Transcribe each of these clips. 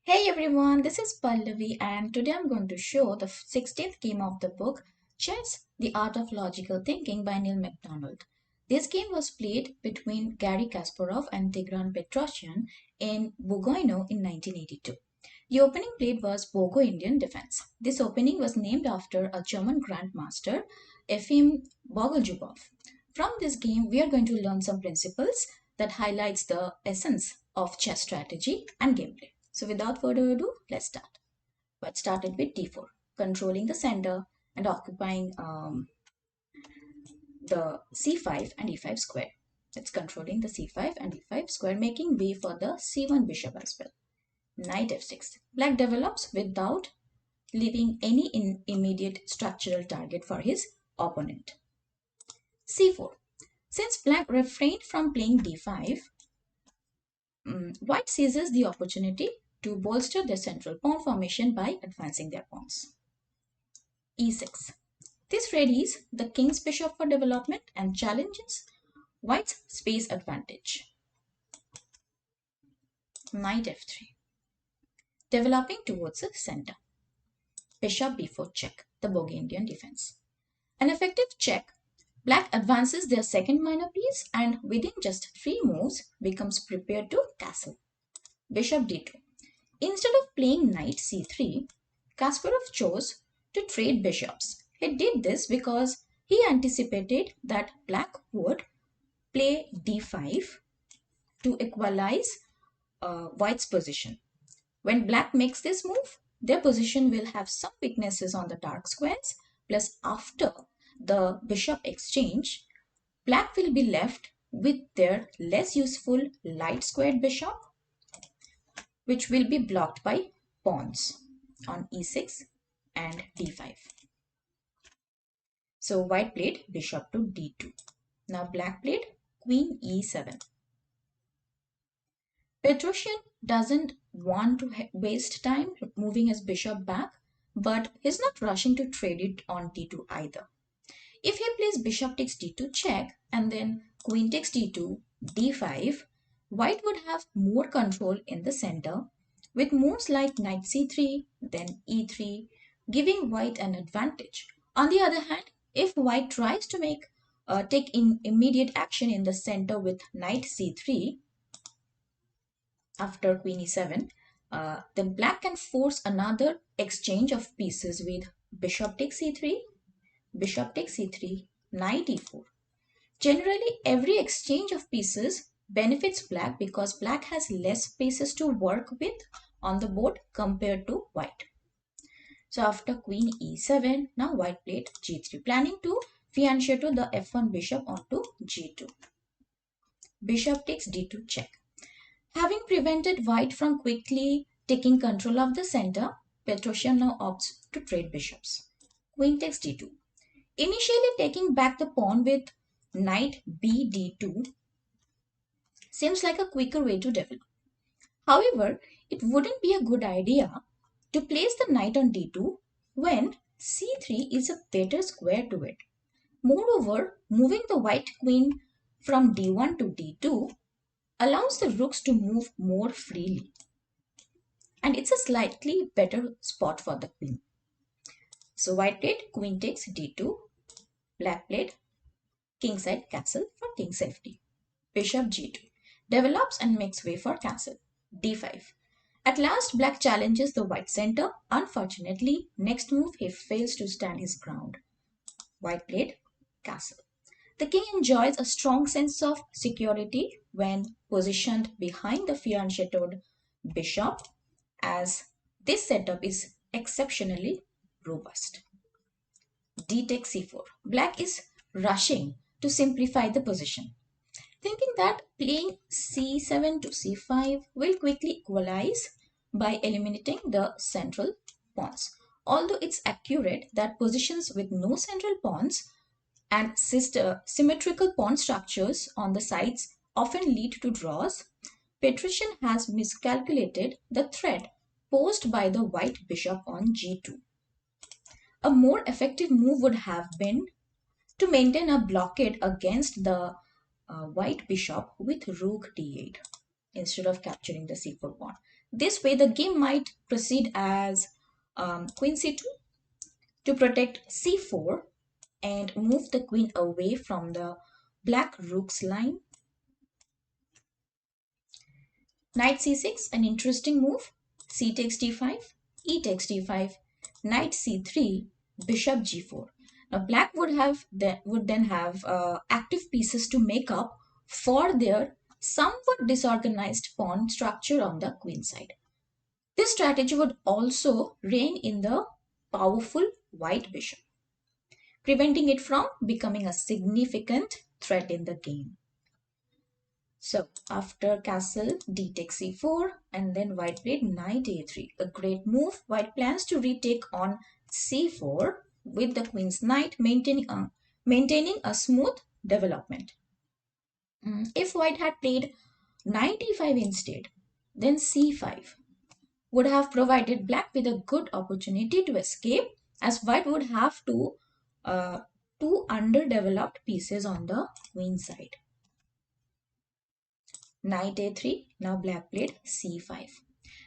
Hey everyone, this is Pallavi and today I'm going to show the 16th game of the book Chess, The Art of Logical Thinking by Neil MacDonald. This game was played between Garry Kasparov and Tigran Petrosian in Bugojno in 1982. The opening played was Bogo-Indian defense. This opening was named after a German grandmaster, Efim Bogoljubov. From this game, we are going to learn some principles that highlights the essence of chess strategy and gameplay. So without further ado, let's start. What started with d4, controlling the center and occupying the c5 and e5 square. That's controlling the c5 and e5 square, making way for the c1 bishop as well. Knight f6. Black develops without leaving any immediate structural target for his opponent. c4. Since black refrained from playing d5, white seizes the opportunity to bolster their central pawn formation by advancing their pawns. e6. This readies the king's bishop for development and challenges white's space advantage. Knight f3. Developing towards the center. Bishop b4 check, the Bogo-Indian defense. An effective check, black advances their second minor piece and within just 3 moves becomes prepared to castle. Bishop d2. Instead of playing knight c3, Kasparov chose to trade bishops. He did this because he anticipated that black would play d5 to equalize white's position. When black makes this move, their position will have some weaknesses on the dark squares, plus after the bishop exchange, black will be left with their less useful light squared bishop, which will be blocked by pawns on e6 and d5. So white played bishop to d2. Now black played queen e7. Petrosian doesn't want to waste time moving his bishop back, but he's not rushing to trade it on d2 either. If he plays bishop takes d2 check and then queen takes d2, d5, white would have more control in the center with moves like knight c3, then e3, giving white an advantage. On the other hand, if white tries to take immediate action in the center with knight c3 after queen e7, then black can force another exchange of pieces with bishop takes c3, bishop takes c3, knight e4. Generally, every exchange of pieces benefits black because black has less spaces to work with on the board compared to white. So after queen e7, now white played g3, planning to fianchetto the f1 bishop onto g2. Bishop takes d2 check. Having prevented white from quickly taking control of the center, Petrosian now opts to trade bishops. Queen takes d2. Initially taking back the pawn with knight b d2 seems like a quicker way to develop. However, it wouldn't be a good idea to place the knight on d2 when c3 is a better square to it. Moreover, moving the white queen from d1 to d2 allows the rooks to move more freely. And it's a slightly better spot for the queen. So white played queen takes d2, black played kingside castle for king safety. Bishop g2 develops and makes way for castle. d5. At last, black challenges the white center. Unfortunately, next move he fails to stand his ground. White played castle. The king enjoys a strong sense of security when positioned behind the fianchettoed bishop, as this setup is exceptionally robust. D takes c4. Black is rushing to simplify the position, thinking that playing c7 to c5 will quickly equalize by eliminating the central pawns. Although it's accurate that positions with no central pawns and symmetrical pawn structures on the sides often lead to draws, Petrosian has miscalculated the threat posed by the white bishop on g2. A more effective move would have been to maintain a blockade against the white bishop with rook d8 instead of capturing the c4 pawn. This way, the game might proceed as queen c2 to protect c4 and move the queen away from the black rook's line. Knight c6, an interesting move. C takes d5, e takes d5, knight c3, bishop g4. Now black would then have active pieces to make up for their somewhat disorganized pawn structure on the queen side. This strategy would also rein in the powerful white bishop, preventing it from becoming a significant threat in the game. So after castle, d takes c4, and then white played knight a3. A great move. White plans to retake on c4 with the queen's knight, maintaining a smooth development. If white had played knight e5 instead, then c5 would have provided black with a good opportunity to escape, as white would have uh, two underdeveloped pieces on the queen side. Knight a3, now black played c5.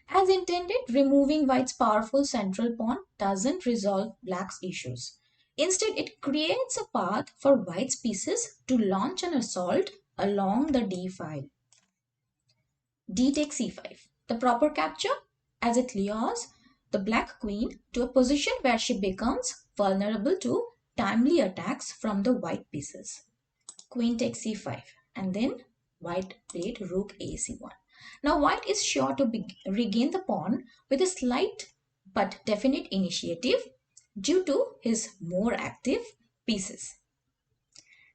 As intended, removing white's powerful central pawn doesn't resolve black's issues. Instead, it creates a path for white's pieces to launch an assault along the d file. D takes c5. The proper capture, as it lures the black queen to a position where she becomes vulnerable to timely attacks from the white pieces. Queen takes c5, and then white played rook a c1. Now white is sure to regain the pawn with a slight but definite initiative due to his more active pieces.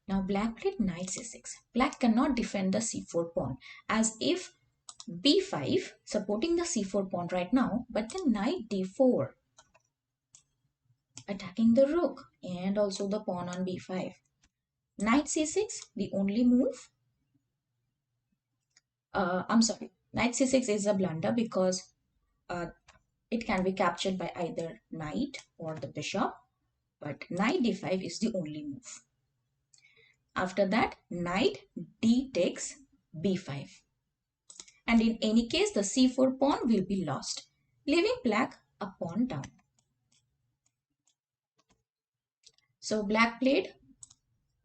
Now black played knight c6. Black cannot defend the c4 pawn, as if b5 supporting the c4 pawn right now, but then knight d4 attacking the rook and also the pawn on b5. Knight c6, the only move. I'm sorry, knight c6 is a blunder because uh, it can be captured by either knight or the bishop, but knight d5 is the only move. After that, knight d takes b5. And in any case, the c4 pawn will be lost, leaving black a pawn down. So black played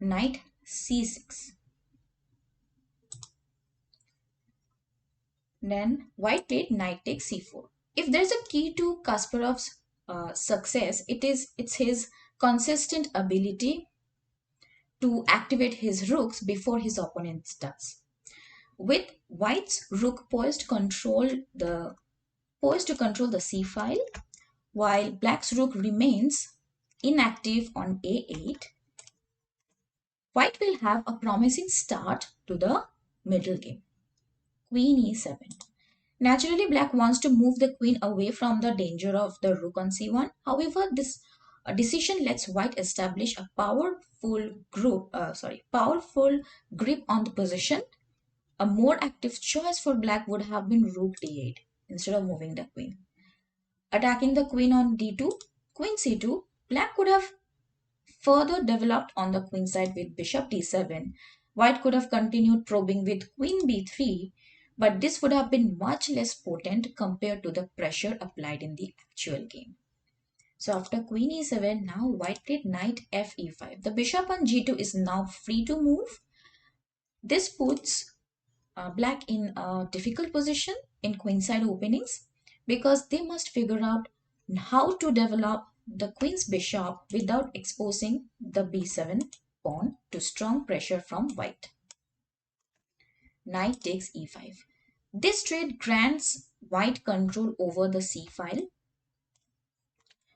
knight c6. Then white played knight takes c4. If there's a key to Kasparov's success, it's his consistent ability to activate his rooks before his opponent does. With white's rook poised to control the c file, while black's rook remains inactive on a8, white will have a promising start to the middle game. Queen e7. Naturally, black wants to move the queen away from the danger of the rook on c1. However, this decision lets white establish a powerful grip on the position. A more active choice for black would have been rook d8 instead of moving the queen. Attacking the queen on d2, queen c2, black could have further developed on the queen side with bishop d7. White could have continued probing with queen b3, but this would have been much less potent compared to the pressure applied in the actual game. So after queen e7, now white played knight f e5. The bishop on g2 is now free to move. This puts black in a difficult position in queenside openings because they must figure out how to develop the queen's bishop without exposing the b7 pawn to strong pressure from white. Knight takes e5. This trade grants white control over the c file,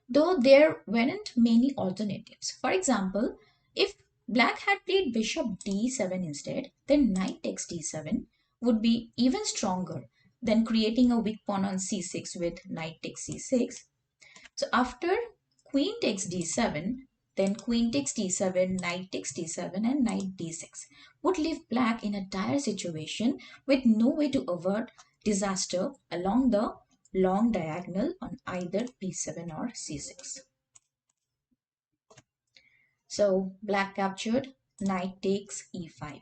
though there weren't many alternatives. For example, if black had played bishop d7 instead, then knight takes d7 would be even stronger than creating a weak pawn on c6 with knight takes c6. So after queen takes d7, then queen takes d7, knight takes d7 and knight d6 would leave black in a dire situation with no way to avert disaster along the long diagonal on either b7 or c6. So black captured, knight takes e5.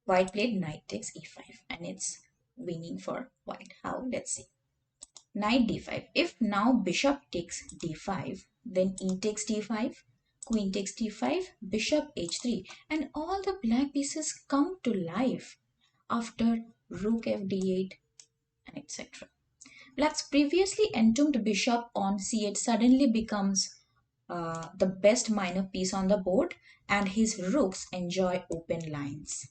White played knight takes e5, and it's winning for white. How? Let's see. Knight d5. If now bishop takes d5, then e takes d5, queen takes d5, bishop h3, and all the black pieces come to life after rook f d8 and etc. Black's previously entombed bishop on c8 suddenly becomes the best minor piece on the board, and his rooks enjoy open lines.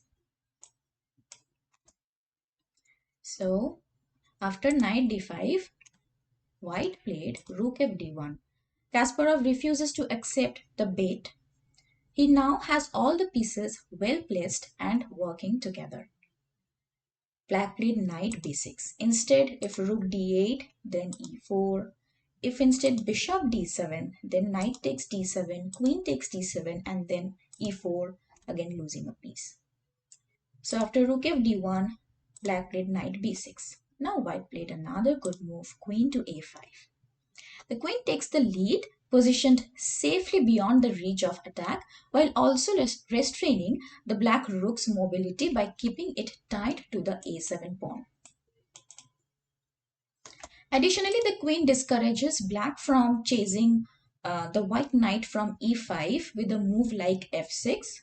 So after knight d5, white played rook f d1. Kasparov refuses to accept the bait. He now has all the pieces well placed and working together. Black played knight b6. Instead, if rook d8, then e4. If instead bishop d7, then knight takes d7, queen takes d7, and then e4, again losing a piece. So after rook f d1, black played knight b6. Now white played another good move, queen to a5. The queen takes the lead, positioned safely beyond the reach of attack, while also restraining the black rook's mobility by keeping it tied to the a7 pawn. Additionally, the queen discourages black from chasing the white knight from e5 with a move like f6,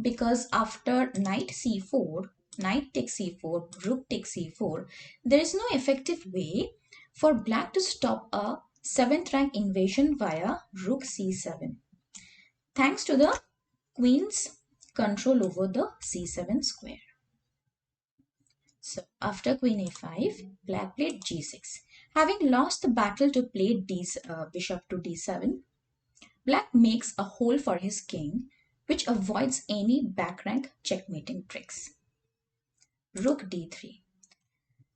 because after knight c4, knight takes c4, rook takes c4, there is no effective way for black to stop a 7th rank invasion via rook c7, thanks to the queen's control over the c7 square. So after queen a5, black played g6. Having lost the battle to play bishop to d7, black makes a hole for his king, which avoids any backrank checkmating tricks. Rook d3.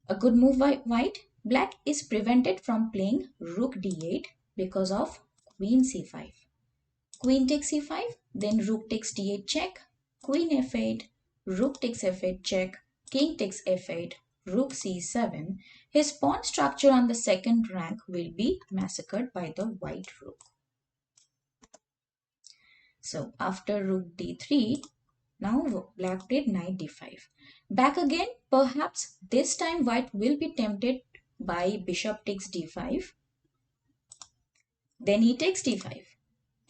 A good move by white. Black is prevented from playing rook d8 because of queen c5. Queen takes c5, then rook takes d8 check, queen f8, rook takes f8 check, king takes f8, rook c7. His pawn structure on the second rank will be massacred by the white rook. So after rook d3, now black played knight d5. Back again, perhaps this time white will be tempted by bishop takes d5. Then he takes d5.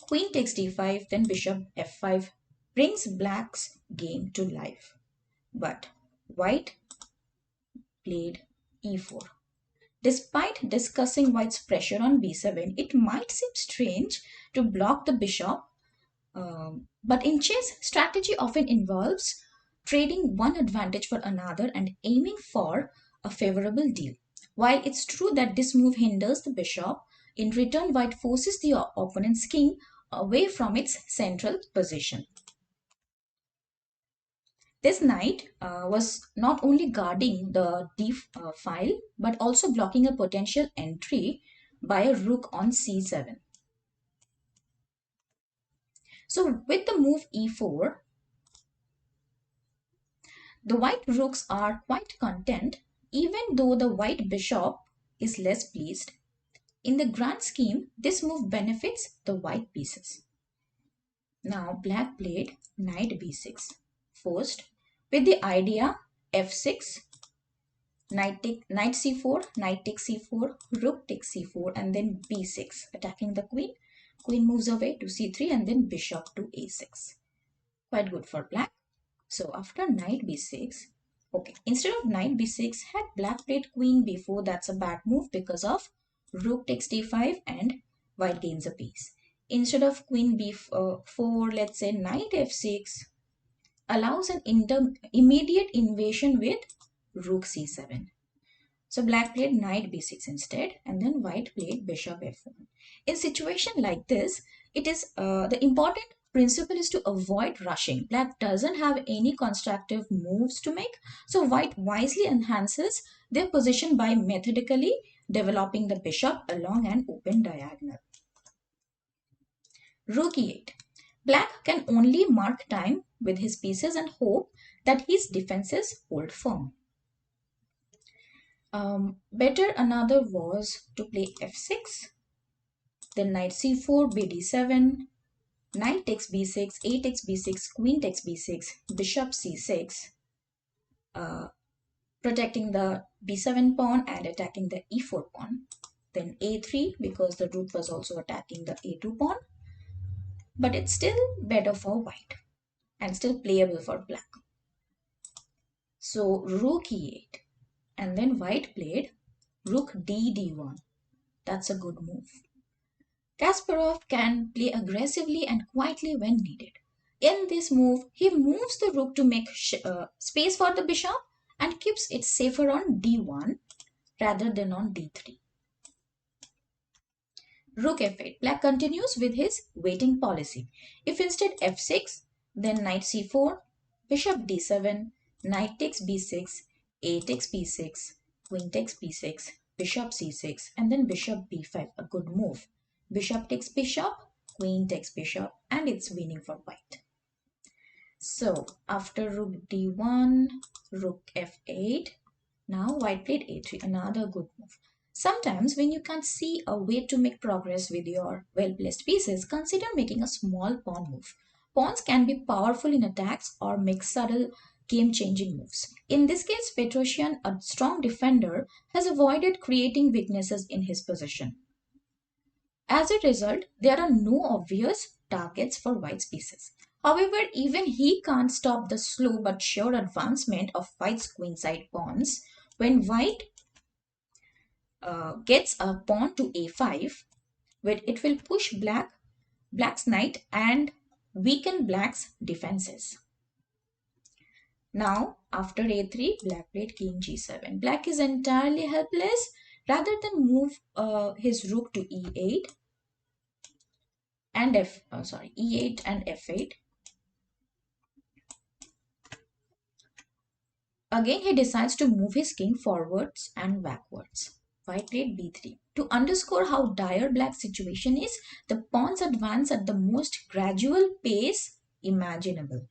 Queen takes d5, then bishop f5 brings black's game to life. But white played e4. Despite discussing white's pressure on b7, it might seem strange to block the bishop. But in chess, strategy often involves trading one advantage for another and aiming for a favorable deal. While it's true that this move hinders the bishop, in return, white forces the opponent's king away from its central position. This knight was not only guarding the d file but also blocking a potential entry by a rook on c7. So with the move e4, the white rooks are quite content, even though the white bishop is less pleased. In the grand scheme, this move benefits the white pieces. Now black played knight b6, first with the idea f6, knight c4, knight takes c4, rook takes c4, and then b6, attacking the queen. Queen moves away to c3 and then bishop to a6. Quite good for black. So after knight b6, okay, instead of knight b6, had black played queen b4, that's a bad move because of rook takes d5 and white gains a piece. Instead of queen b4, let's say knight f6 allows an immediate invasion with rook c7. So black played knight b6 instead, and then white played bishop f1. In situation like this, it is the important principle is to avoid rushing. Black doesn't have any constructive moves to make, so white wisely enhances their position by methodically developing the bishop along an open diagonal. Rook e8. Black can only mark time with his pieces and hope that his defenses hold firm. Better another was to play f6, then knight c4, bd7, knight takes b6, a takes b6, queen takes b6, bishop c6. protecting the b7 pawn and attacking the e4 pawn. Then a3 because the rook was also attacking the a2 pawn. But it's still better for white and still playable for black. So rook e8 and then white played rook d1. That's a good move. Kasparov can play aggressively and quietly when needed. In this move, he moves the rook to make space for the bishop and keeps it safer on d1 rather than on d3. Rook f8. Black continues with his waiting policy. If instead f6, then knight c4, bishop d7, knight takes b6, a takes b6, queen takes b6, bishop c6, and then bishop b5. A good move. Bishop takes bishop, queen takes bishop, and it's winning for white. So after rook d1, rook f8, now white played a3, another good move. Sometimes when you can't see a way to make progress with your well-placed pieces, consider making a small pawn move. Pawns can be powerful in attacks or make subtle game-changing moves. In this case, Petrosian, a strong defender, has avoided creating weaknesses in his position. As a result, there are no obvious targets for white's pieces. However, even he can't stop the slow but sure advancement of white's queenside pawns. When white gets a pawn to a5, where it will push black's knight and weaken black's defenses. Now, after a3, black played king g7. Black is entirely helpless. Rather than move his rook to e8 and e8 and f8, again he decides to move his king forwards and backwards. White played b3. To underscore how dire black's situation is, the pawns advance at the most gradual pace imaginable.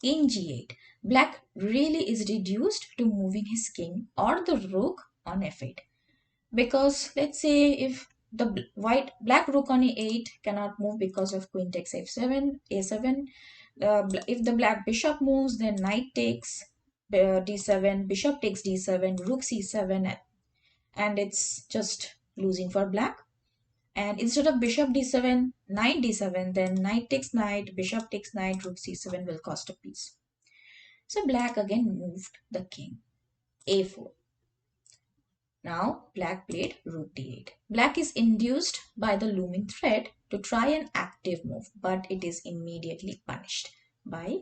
In g8, black really is reduced to moving his king or the rook on f8. Because let's say if the black rook on e8 cannot move because of queen takes f7, a7. If the black bishop moves, then knight takes d7, bishop takes d7, rook c7, and it's just losing for black. And instead of bishop d7, knight d7, then knight takes knight, bishop takes knight, rook c7 will cost a piece. So black again moved the king, a4. Now black played rook d8. Black is induced by the looming threat to try an active move, but it is immediately punished by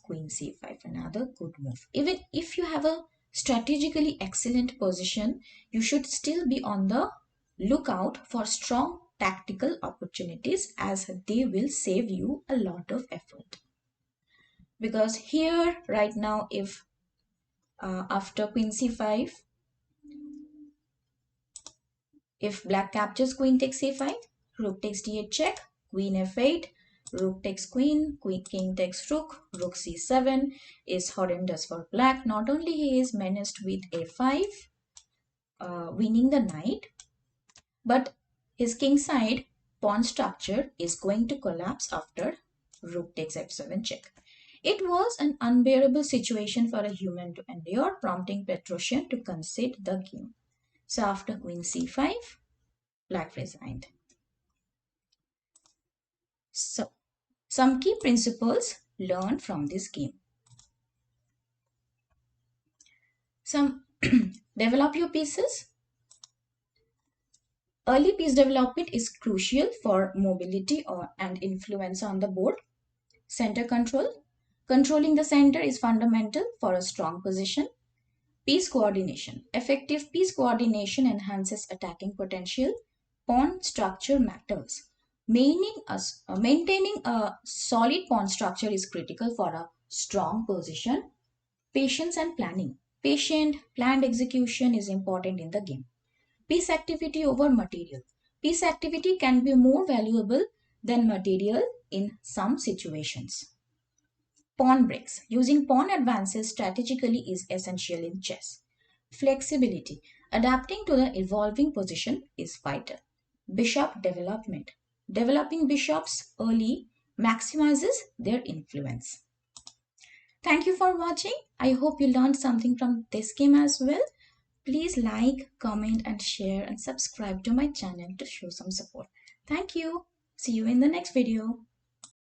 queen c5, another good move. Even if you have a strategically excellent position, you should still be on the lookout for strong tactical opportunities, as they will save you a lot of effort. Because here right now, if after queen c5, if black captures queen takes a5, rook takes d8 check, queen f8, rook takes queen, king takes rook, rook c7 is horrendous for black. Not only he is menaced with a5, winning the knight, but his king side pawn structure is going to collapse after rook takes f7 check. It was an unbearable situation for a human to endure, prompting Petrosian to concede the game. So after queen c5, black resigned. So, some key principles learned from this game. Develop your pieces. Early piece development is crucial for mobility and influence on the board. Center control. Controlling the center is fundamental for a strong position. Piece coordination. Effective piece coordination enhances attacking potential. Pawn structure matters. Maintaining a solid pawn structure is critical for a strong position. Patience and planning. Patient, planned execution is important in the game. Piece activity over material. Piece activity can be more valuable than material in some situations. Pawn breaks. Using pawn advances strategically is essential in chess. Flexibility. Adapting to the evolving position is vital. Bishop development. Developing bishops early maximizes their influence. Thank you for watching. I hope you learned something from this game as well. Please like, comment, and share, and subscribe to my channel to show some support. Thank you. See you in the next video.